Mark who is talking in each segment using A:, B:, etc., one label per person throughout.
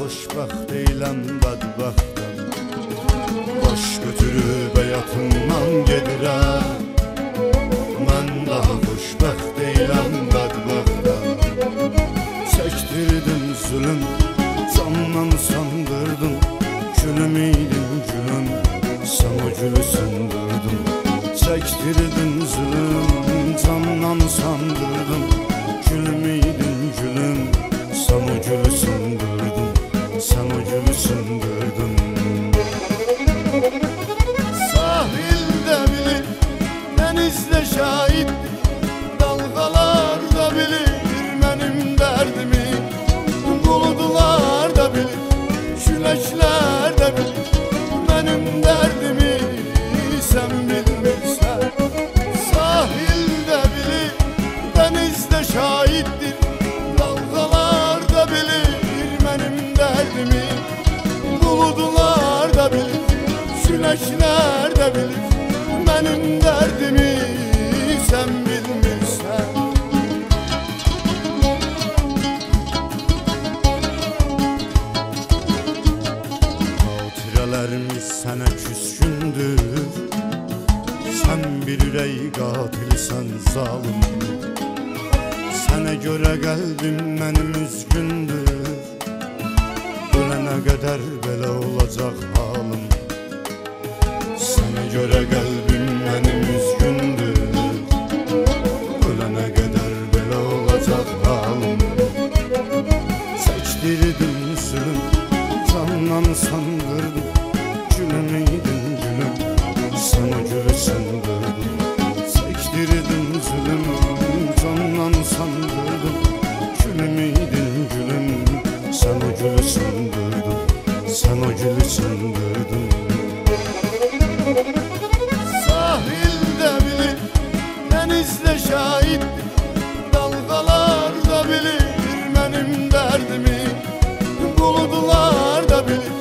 A: xoşbəxt deyiləm, bədbəxtəm. Baş götürüb həyatımdan gedirəm. Mən daha xoşbəxt deyiləm, bədbəxtəm. Çəkdirdin zülüm, candan sandırdın. Gülüm idin gülüm, sən o gülü sındırdın. Çəkdirdin zülüm, candan sandırdın. Gülüm idin gülüm, sən o gülü sındırdın. Sən o gülü sındırdın. Sahildə bilir, dənizdə şahiddir. Dalğalar da bilir mənim dərdimi. Buludlar da bilir, küləklər də bilir mənim dərdimi. Sən bilmirsən. Sahildə bilir, dənizdə şahiddir. Dalğalar da bilir mənim dərdimi. Buludlar da bilir, küləklər də bilir mənim dərdimi. Sən bilmirsən. Xatirələrimiz sənə küskündür. Sən bir ürək qatilsən, zalım. Sənə görə qəlbim mənim üzgündür. Ölənə qədər belə olacaq halım. Sənə görə qəlbim mənim üzgündür. Ölənə qədər belə olacaq halım. Çəkdirdin zülüm, candan sandırdın. Gülüm idin gülüm, sən o gülü sındırdın. Çəkdirdin zülüm, candan sandırdın. Gülüm idin gülüm, sən o gülü sındırdın. Sən o gülü sındırdın. Sahildə bilir, dənizdə şahiddir. Dalğalar da bilir mənim dərdimi. Buludlar da bilir,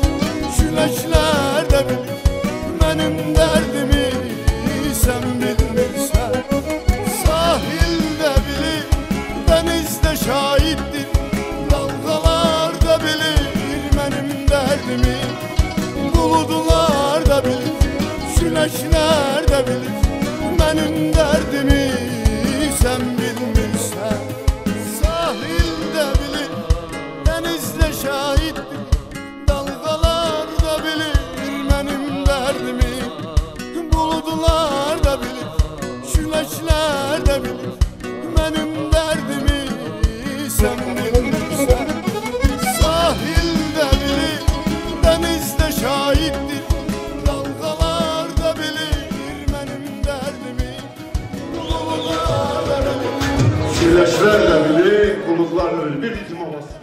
A: küləklər də bilir mənim dərdimi. Sən bilmirsən. Sahildə bilir, dənizdə şahiddir. Dalğalar da bilir mənim dərdimi. Buludlar da bilir, küləklər də bilir mənim dərdimi. Sən bilmirsən. Sahildə bilir, dənizdə şahiddir. Dalğalar da bilir mənim dərdimi. Buludlar da bilir, küləklər də bilir mənim dərdimi. Sən bilmirsən. Sahildə bilir, dənizdə şahiddir. Dalğalar da bilir mənim dərdimi. Buludlar da bilir, küləklər də bilir, buludlar da bilir. Bir ritim olmasın.